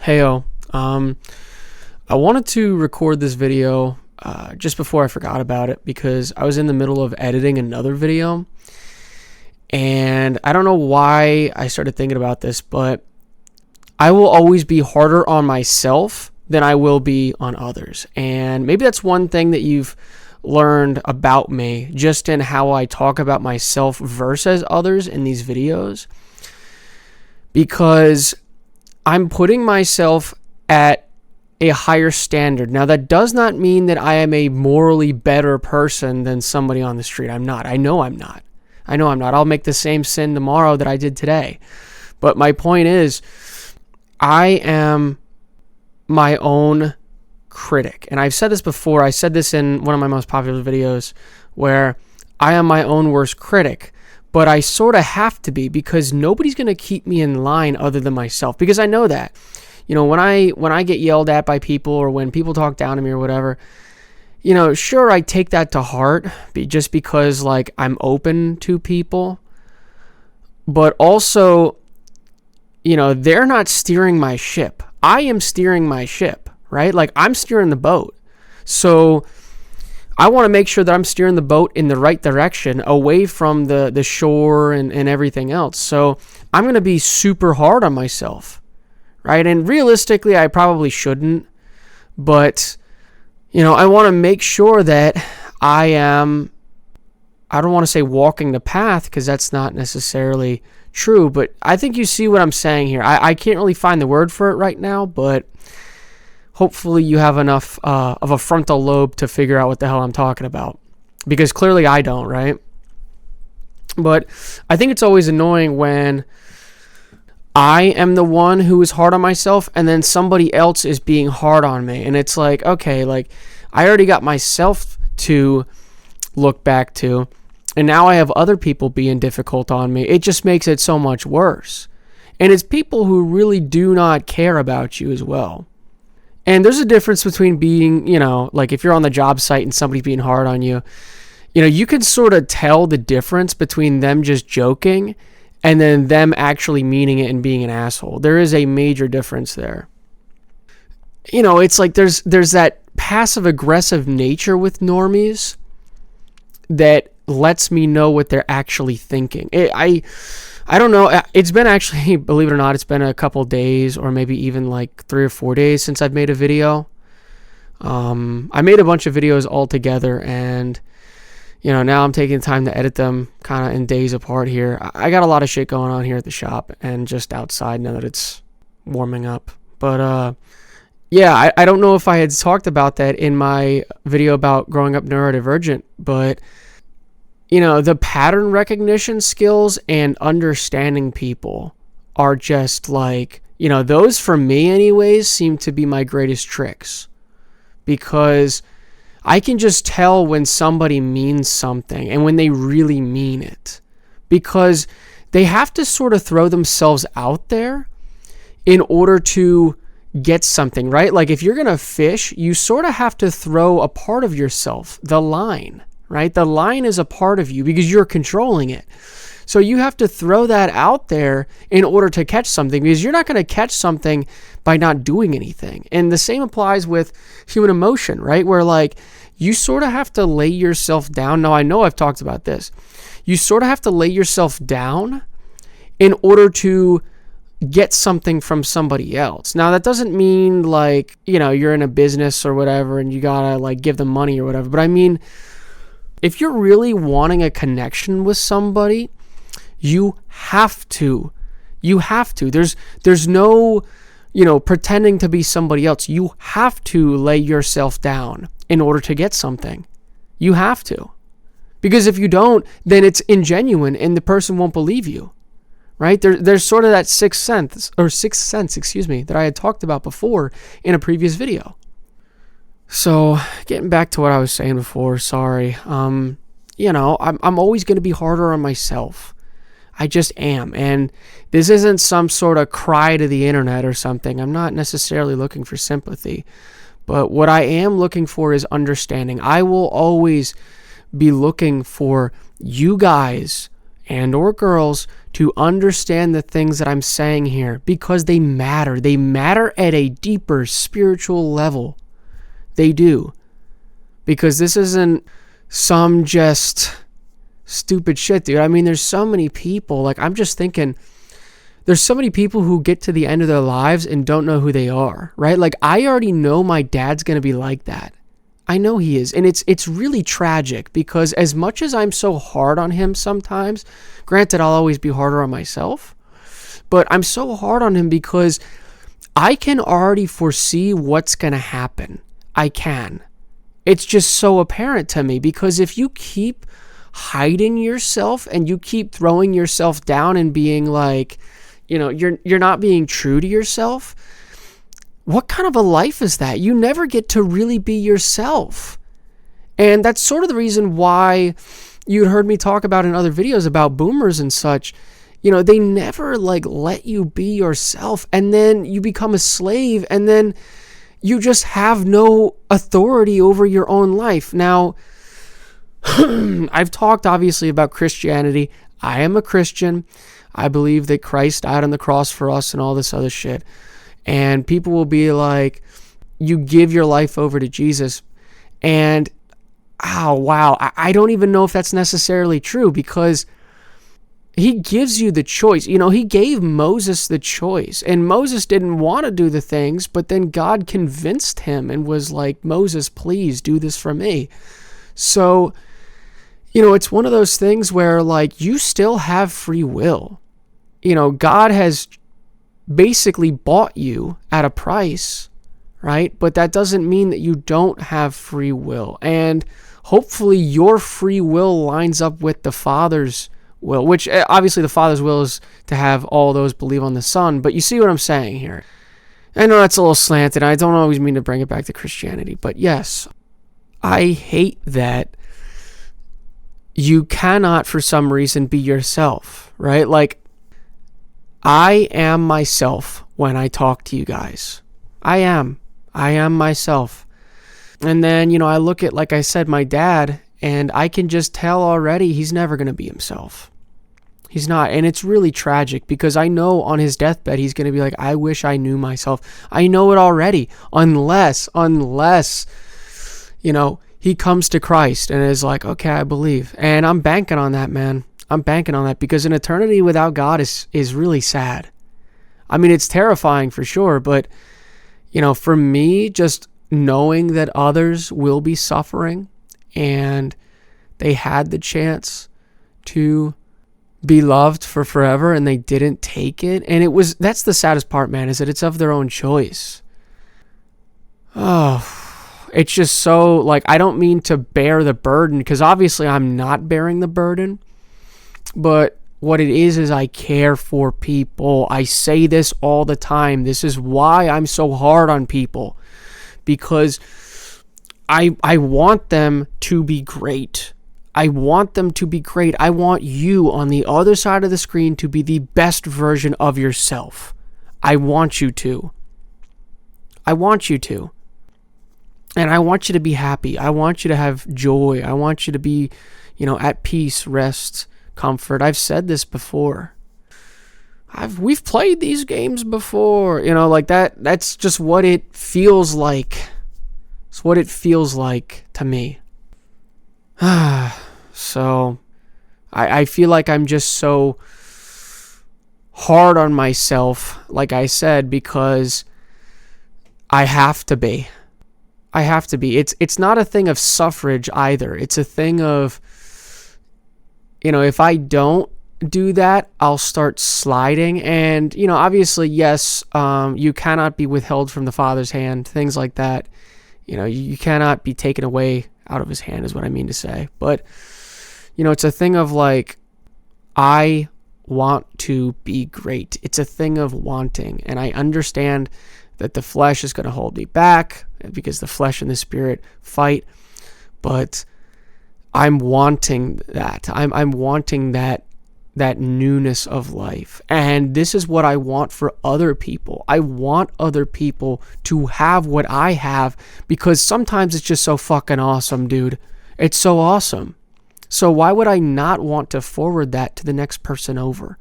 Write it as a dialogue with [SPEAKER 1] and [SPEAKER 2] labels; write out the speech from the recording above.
[SPEAKER 1] Heyo, I wanted to record this video just before I forgot about it because I was in the middle of editing another video, and I don't know why I started thinking about this, but I will always be harder on myself than I will be on others. And maybe that's one thing that you've learned about me just in how I talk about myself versus others in these videos, because I'm putting myself at a higher standard. Now, that does not mean that I am a morally better person than somebody on the street. I'm not. I know I'm not. I'll make the same sin tomorrow that I did today. But my point is, I am my own critic. And I've said this before. I said this in one of my most popular videos where I am my own worst critic. But I sort of have to be, because nobody's going to keep me in line other than myself. Because I know that, when I get yelled at by people, or when people talk down to me or whatever, sure, I take that to heart just because I'm open to people. But also, they're not steering my ship. I am steering my ship, right? I'm steering the boat. So I want to make sure that I'm steering the boat in the right direction, away from the shore and everything else. So I'm going to be super hard on myself, right? And realistically, I probably shouldn't. But, I want to make sure that I don't want to say walking the path, because that's not necessarily true. But I think you see what I'm saying here. I can't really find the word for it right now, but hopefully you have enough of a frontal lobe to figure out what the hell I'm talking about, because clearly I don't, right? But I think it's always annoying when I am the one who is hard on myself and then somebody else is being hard on me. And it's okay, I already got myself to look back to, and now I have other people being difficult on me. It just makes it so much worse. And it's people who really do not care about you as well. And there's a difference between being, if you're on the job site and somebody's being hard on you, you can sort of tell the difference between them just joking and then them actually meaning it and being an asshole. There is a major difference there. It's there's that passive aggressive nature with normies that lets me know what they're actually thinking. I don't know. It's been actually, believe it or not, it's been a couple days or maybe even 3 or 4 days since I've made a video. I made a bunch of videos all together, and, now I'm taking time to edit them kind of in days apart here. I got a lot of shit going on here at the shop and just outside now that it's warming up. But, yeah, I don't know if I had talked about that in my video about growing up neurodivergent, but the pattern recognition skills and understanding people are just those for me anyways seem to be my greatest tricks, because I can just tell when somebody means something and when they really mean it, because they have to sort of throw themselves out there in order to get something, right? If you're going to fish, you sort of have to throw a part of yourself, the line. Right? The line is a part of you because you're controlling it. So you have to throw that out there in order to catch something, because you're not going to catch something by not doing anything. And the same applies with human emotion, right? Where you sort of have to lay yourself down. Now, I know I've talked about this. You sort of have to lay yourself down in order to get something from somebody else. Now, that doesn't mean you're in a business or whatever and you got to give them money or whatever. But I mean, if you're really wanting a connection with somebody, you have to. There's no, pretending to be somebody else. You have to lay yourself down in order to get something. You have to. Because if you don't, then it's ingenuine and the person won't believe you. Right? There's sort of that sixth sense, that I had talked about before in a previous video. So, getting back to what I was saying before, sorry. I'm always going to be harder on myself. I just am. And this isn't some sort of cry to the internet or something. I'm not necessarily looking for sympathy. But what I am looking for is understanding. I will always be looking for you guys and or girls to understand the things that I'm saying here, because they matter. They matter at a deeper spiritual level. They do. Because this isn't some just stupid shit, dude. I mean, there's so many people, like, I'm just thinking, there's so many people who get to the end of their lives and don't know who they are, right? Like, I already know my dad's going to be like that. I know he is. And it's really tragic, because as much as I'm so hard on him sometimes, granted, I'll always be harder on myself, but I'm so hard on him because I can already foresee what's going to happen. I can. It's just so apparent to me, because if you keep hiding yourself and you keep throwing yourself down and being like, you're not being true to yourself, what kind of a life is that? You never get to really be yourself. And that's sort of the reason why you'd heard me talk about in other videos about boomers and such. They never let you be yourself, and then you become a slave, and then you just have no authority over your own life. Now, I've talked obviously about Christianity. I am a Christian. I believe that Christ died on the cross for us and all this other shit. And people will be like, you give your life over to Jesus. And, wow, I don't even know if that's necessarily true, because he gives you the choice. He gave Moses the choice. And Moses didn't want to do the things, but then God convinced him and was like, Moses, please do this for me. So, it's one of those things where, you still have free will. God has basically bought you at a price, right? But that doesn't mean that you don't have free will. And hopefully your free will lines up with the Father's will, which obviously the Father's will is to have all those believe on the Son. But you see what I'm saying here. I know that's a little slanted. I don't always mean to bring it back to Christianity. But yes, I hate that you cannot, for some reason, be yourself, right? I am myself when I talk to you guys. I am myself. And then, I look at, like I said, my dad, and I can just tell already he's never going to be himself. He's not. And it's really tragic, because I know on his deathbed, he's going to be like, I wish I knew myself. I know it already. Unless, he comes to Christ and is like, okay, I believe. And I'm banking on that, man. I'm banking on that, because an eternity without God is really sad. I mean, it's terrifying for sure, but, for me, just knowing that others will be suffering and they had the chance to be loved for forever and they didn't take it. And that's the saddest part, man, is that it's of their own choice. Oh, it's just so, I don't mean to bear the burden, because obviously I'm not bearing the burden. But what it is I care for people. I say this all the time. This is why I'm so hard on people, because I want them to be great. I want them to be great. I want you on the other side of the screen to be the best version of yourself. I want you to. I want you to. And I want you to be happy. I want you to have joy. I want you to be, at peace, rest, comfort. I've said this before. We've played these games before, that's just what it feels like. It's what it feels like to me. So I feel like I'm just so hard on myself, like I said, because I have to be. It's not a thing of suffrage either. It's a thing of, if I don't do that, I'll start sliding. And, obviously, yes, you cannot be withheld from the Father's hand, things like that. You cannot be taken away out of his hand is what I mean to say. But, it's a thing of I want to be great. It's a thing of wanting. And I understand that the flesh is going to hold me back because the flesh and the spirit fight. But I'm wanting that. I'm wanting that newness of life. And this is what I want for other people. I want other people to have what I have, because sometimes it's just so fucking awesome, dude. It's so awesome. So why would I not want to forward that to the next person over?